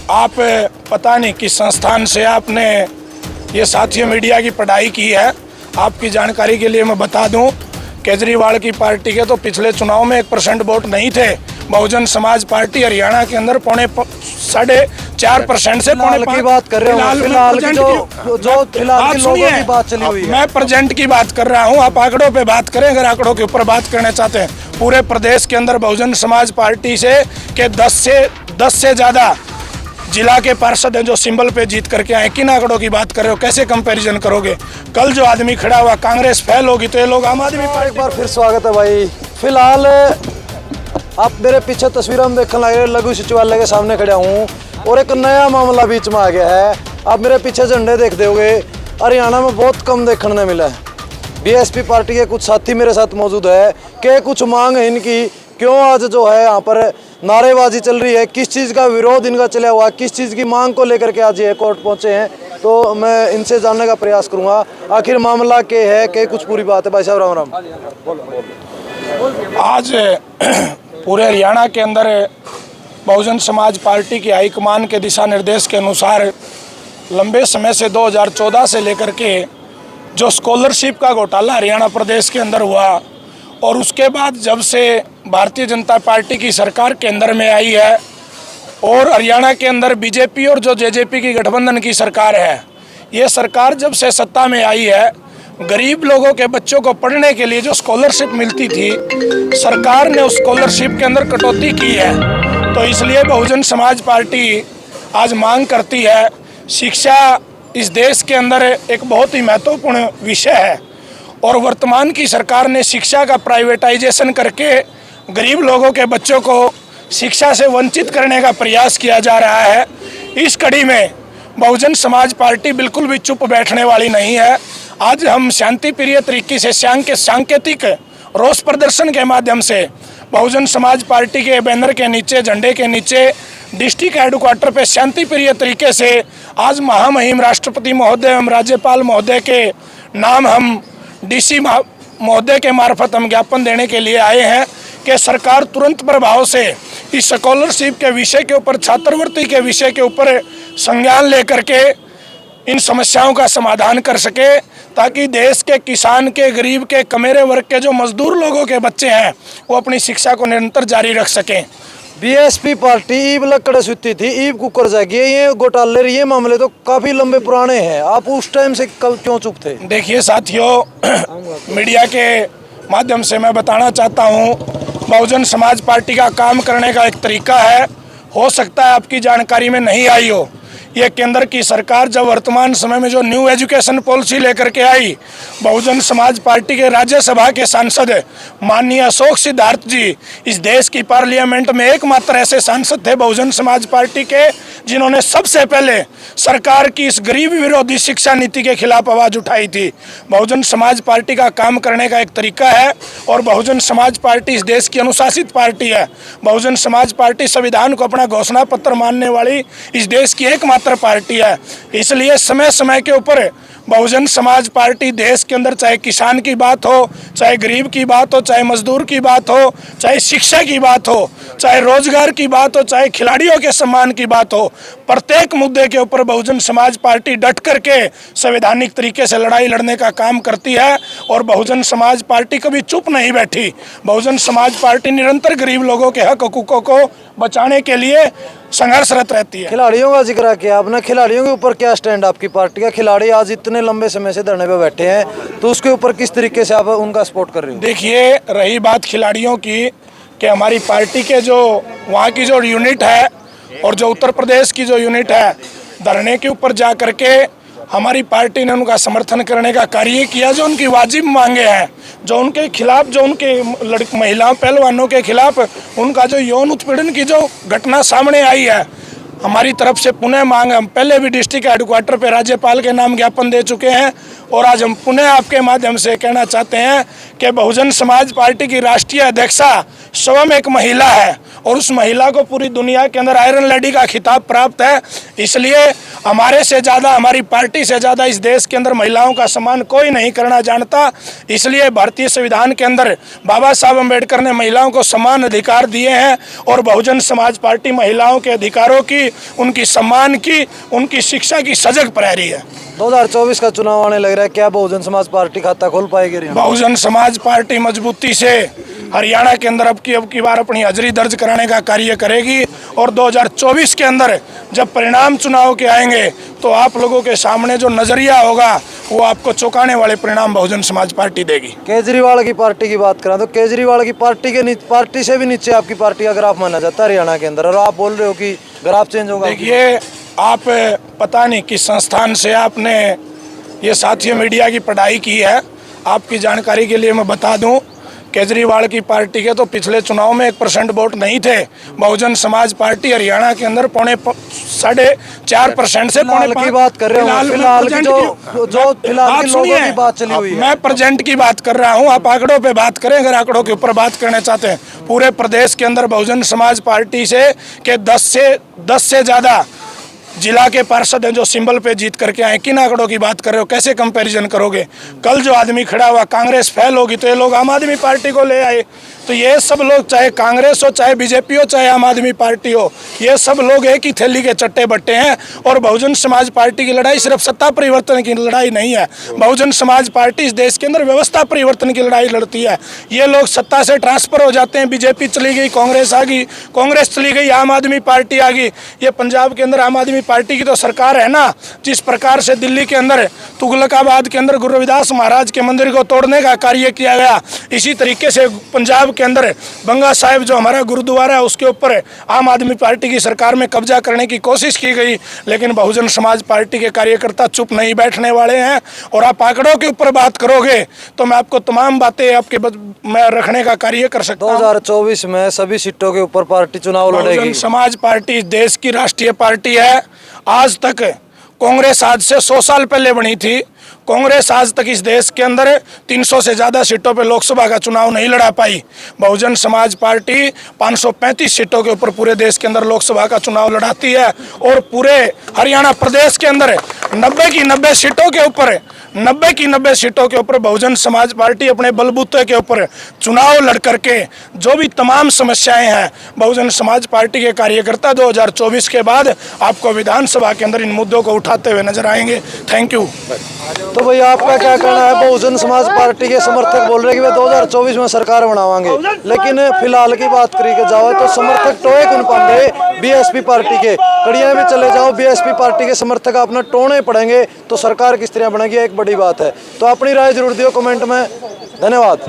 आप पता नहीं किस संस्थान से आपने ये साथियों मीडिया की पढ़ाई की है। आपकी जानकारी के लिए मैं बता दूं, केजरीवाल की पार्टी के तो पिछले चुनाव में 1% वोट नहीं थे। बहुजन समाज पार्टी हरियाणा के अंदर 4.5% से 5.5 की बात कर रहे हो। फिलहाल की लोगों की बात चली हुई है। मैं प्रेजेंट की बात कर रहा हूं, आप आंकड़ों पे बात करें। अगर आंकड़ों के ऊपर बात करना चाहते हैं, पूरे प्रदेश के अंदर बहुजन समाज पार्टी से के 10 से ज़्यादा जिला के पार्षद हैं जो सिंबल पे जीत करके आए। किन आंकड़ों की बात कर रहे हो? कैसे कंपैरिजन करोगे? कल जो आदमी खड़ा हुआ कांग्रेस फेल होगी तो ये लोग आम आदमी पार्टी। एक बार फिर स्वागत है भाई। फिलहाल आप मेरे पीछे तस्वीर हम देखने लगे, लघु सचिवालय के सामने खड़ा हूँ और एक नया मामला बीच में आ गया है। आप मेरे पीछे झंडे देखते होंगे, हरियाणा में बहुत कम देखने मिला है। बीएसपी पार्टी के कुछ साथी मेरे साथ मौजूद है कि कुछ मांग है इनकी, क्यों आज जो है यहाँ पर नारेबाजी चल रही है, किस चीज़ का विरोध इनका चला हुआ, किस चीज़ की मांग को लेकर के आज ये कोर्ट पहुँचे हैं, तो मैं इनसे जानने का प्रयास करूँगा आखिर मामला क्या है, कि कुछ पूरी बात है। भाई साहब राम राम। आज पूरे हरियाणा के अंदर बहुजन समाज पार्टी की हाईकमान के दिशा निर्देश के अनुसार लंबे समय से 2014 से लेकर के जो स्कॉलरशिप का घोटाला हरियाणा प्रदेश के अंदर हुआ और उसके बाद जब से भारतीय जनता पार्टी की सरकार केंद्र में आई है और हरियाणा के अंदर बीजेपी और जो जेजेपी की गठबंधन की सरकार है, ये सरकार जब से सत्ता में आई है, गरीब लोगों के बच्चों को पढ़ने के लिए जो स्कॉलरशिप मिलती थी, सरकार ने उस स्कॉलरशिप के अंदर कटौती की है। तो इसलिए बहुजन समाज पार्टी आज मांग करती है, शिक्षा इस देश के अंदर एक बहुत ही महत्वपूर्ण विषय है और वर्तमान की सरकार ने शिक्षा का प्राइवेटाइजेशन करके गरीब लोगों के बच्चों को शिक्षा से वंचित करने का प्रयास किया जा रहा है। इस कड़ी में बहुजन समाज पार्टी बिल्कुल भी चुप बैठने वाली नहीं है। आज हम शांति प्रिय तरीके से सांकेतिक रोष प्रदर्शन के माध्यम से बहुजन समाज पार्टी के बैनर के नीचे, झंडे के नीचे, डिस्ट्रिक्ट हेडक्वार्टर पे शांति प्रिय तरीके से आज महामहिम राष्ट्रपति महोदय एवं राज्यपाल महोदय के नाम हम डीसी महोदय के मार्फत हम ज्ञापन देने के लिए आए हैं कि सरकार तुरंत प्रभाव से इस स्कॉलरशिप के विषय के ऊपर, छात्रवृत्ति के विषय के ऊपर संज्ञान लेकर के इन समस्याओं का समाधान कर सके, ताकि देश के किसान के, गरीब के, कमेरे वर्ग के जो मजदूर लोगों के बच्चे हैं वो अपनी शिक्षा को निरंतर जारी रख सकें। बीएसपी पार्टी ईब लकड़ सुती थी, ईब कुकर जाएगी। ये घोटाले, ये मामले तो काफी लंबे पुराने हैं, आप उस टाइम से कब क्यों चुप थे? देखिए साथियों, मीडिया के माध्यम से मैं बताना चाहता हूँ, बहुजन समाज पार्टी का काम करने का एक तरीका है, हो सकता है आपकी जानकारी में नहीं आई हो। ये केंद्र की सरकार जब वर्तमान समय में जो न्यू एजुकेशन पॉलिसी लेकर के आई, बहुजन समाज पार्टी के राज्यसभा के सांसद माननीय अशोक सिद्धार्थ जी इस देश की पार्लियामेंट में एकमात्र ऐसे सांसद थे बहुजन समाज पार्टी के जिन्होंने सबसे पहले सरकार की इस गरीब विरोधी शिक्षा नीति के खिलाफ आवाज़ उठाई थी। बहुजन समाज पार्टी का काम करने का एक तरीका है और बहुजन समाज पार्टी इस देश की अनुशासित पार्टी है। बहुजन समाज पार्टी संविधान को अपना घोषणा पत्र मानने वाली इस देश की एकमात्र पार्टी है। इसलिए समय समय के ऊपर बहुजन समाज पार्टी देश के अंदर, चाहे किसान की बात हो, चाहे गरीब की बात हो, चाहे मजदूर की बात हो, चाहे शिक्षा की बात हो, चाहे रोजगार की बात हो, चाहे खिलाड़ियों के सम्मान की बात हो, प्रत्येक मुद्दे के ऊपर बहुजन समाज पार्टी डट करके संवैधानिक तरीके से लड़ाई लड़ने का काम करती है और बहुजन समाज पार्टी कभी चुप नहीं बैठी। बहुजन समाज पार्टी निरंतर गरीब लोगों के हक हकूकों को बचाने के लिए संघर्षरत रहती है। खिलाड़ियों का जिक्र किया आपने, खिलाड़ियों के ऊपर क्या स्टैंड आपकी पार्टी का? खिलाड़ी आज इतने लंबे समय से धरने पे बैठे हैं, तो उसके ऊपर किस तरीके से आप उनका सपोर्ट कर रहे हो? देखिए, रही बात खिलाड़ियों की, कि हमारी पार्टी के जो वहाँ की जो यूनिट है और जो उत्तर प्रदेश की जो यूनिट है, धरने के ऊपर जा करके हमारी पार्टी ने उनका समर्थन करने का कार्य किया। जो उनकी वाजिब मांगे हैं, जो उनके खिलाफ, जो उनके महिलाओं पहलवानों के खिलाफ उनका जो यौन उत्पीड़न की जो घटना सामने आई है, हमारी तरफ से पुनः मांग, हम पहले भी डिस्ट्रिक्ट हेडक्वार्टर पे राज्यपाल के नाम ज्ञापन दे चुके हैं और आज हम पुनः आपके माध्यम से कहना चाहते हैं कि बहुजन समाज पार्टी की राष्ट्रीय अध्यक्षा स्वयं एक महिला है और उस महिला को पूरी दुनिया के अंदर आयरन लेडी का खिताब प्राप्त है। इसलिए हमारे से ज़्यादा, हमारी पार्टी से ज़्यादा इस देश के अंदर महिलाओं का सम्मान कोई नहीं करना जानता। इसलिए भारतीय संविधान के अंदर बाबा साहब अम्बेडकर ने महिलाओं को समान अधिकार दिए हैं और बहुजन समाज पार्टी महिलाओं के अधिकारों की, उनकी सम्मान की, उनकी शिक्षा की सजग प्रहरी है। 2024 का चुनाव आने लग रहा है, क्या बहुजन समाज पार्टी खाता खोल पाएगी? बहुजन समाज पार्टी मजबूती से हरियाणा के अंदर अब की बार अपनी हाजिरी दर्ज कराने का कार्य करेगी और 2024 के अंदर जब परिणाम चुनाव के आएंगे तो आप लोगों के सामने जो नजरिया होगा वो आपको चौंकाने वाले परिणाम बहुजन समाज पार्टी देगी। केजरीवाल की पार्टी की बात करें तो केजरीवाल की पार्टी से भी नीचे आपकी पार्टी का ग्राफ माना जाता है हरियाणा के अंदर, और आप बोल रहे हो कि ग्राफ चेंज होगा। देखिए, आप पता नहीं किस संस्थान से आपने ये साथी मीडिया की पढ़ाई की है। आपकी जानकारी के लिए मैं बता दूं, केजरीवाल की पार्टी के तो पिछले चुनाव में 1% वोट नहीं थे। बहुजन समाज पार्टी हरियाणा के अंदर 4.5% से 5.5 की बात कर रहे हो। फिलहाल की लोगों की बात चली हुई है। मैं प्रेजेंट की बात कर रहा हूं, आप आंकड़ों पे बात करें। अगर आंकड़ों के ऊपर बात करना चाहते हैं, पूरे प्रदेश के अंदर बहुजन समाज पार्टी से के 10 से ज़्यादा जिला के पार्षद हैं जो सिंबल पे जीत करके आए। किन आंकड़ों की बात कर रहे हो? कैसे कंपैरिजन करोगे? कल जो आदमी खड़ा हुआ, कांग्रेस फेल होगी तो ये लोग आम आदमी पार्टी को ले आए। तो ये सब लोग, चाहे कांग्रेस हो, चाहे बीजेपी हो, चाहे आम आदमी पार्टी हो, ये सब लोग एक ही थैली के चट्टे बट्टे हैं। और बहुजन समाज पार्टी की लड़ाई सिर्फ सत्ता परिवर्तन की लड़ाई नहीं है। बहुजन समाज पार्टी इस देश के अंदर व्यवस्था परिवर्तन की लड़ाई लड़ती है। ये लोग सत्ता से ट्रांसफर हो जाते हैं, बीजेपी चली गई, कांग्रेस आ गई, कांग्रेस चली गई, आम आदमी पार्टी आ गई। ये पंजाब के अंदर आम आदमी पार्टी की तो सरकार है ना। जिस प्रकार से दिल्ली के अंदर तुगलकाबाद के अंदर गुरु रविदास महाराज के मंदिर को तोड़ने का कार्य किया गया, इसी तरीके से पंजाब के अंदर बंगा साहिब जो हमारा गुरुद्वारा है उसके ऊपर आम आदमी पार्टी की सरकार में कब्जा करने की कोशिश की गई। लेकिन बहुजन समाज पार्टी के कार्यकर्ता चुप नहीं बैठने वाले हैं। और आप आंकड़ों के ऊपर बात करोगे तो मैं आपको तमाम बातें आपके मैं रखने का कार्य कर सकता हूं। 2024 में सभी सीटों के ऊपर पार्टी चुनाव लड़ेगी। बहुजन समाज पार्टी देश की राष्ट्रीय पार्टी है। आज तक कांग्रेस आज से 100 साल पहले बनी थी। कांग्रेस आज तक इस देश के अंदर 300 से ज़्यादा सीटों पे लोकसभा का चुनाव नहीं लड़ा पाई। बहुजन समाज पार्टी 535 सीटों के ऊपर पूरे देश के अंदर लोकसभा का चुनाव लड़ाती है। और पूरे हरियाणा प्रदेश के अंदर 90 की 90 सीटों के ऊपर बहुजन समाज पार्टी अपने बलबूते के ऊपर चुनाव लड़ करके जो भी तमाम समस्याएं हैं, बहुजन समाज पार्टी के कार्यकर्ता 2024 के बाद आपको विधानसभा के अंदर इन मुद्दों को उठाते हुए नजर आएंगे। Thank you. तो भाई आपका क्या कहना है? बहुजन समाज पार्टी के समर्थक बोल रहे हैं कि वे 2024 में सरकार बनावांगे, लेकिन फिलहाल की बात करी के जाओ तो समर्थक टोए कौन पाएंगे? बीएसपी पार्टी के कड़िया में चले जाओ, बीएसपी पार्टी के समर्थक अपना टोने पड़ेंगे तो सरकार किस तरह बनेगी, एक बड़ी बात है। तो अपनी राय जरूर दियो कमेंट में। धन्यवाद।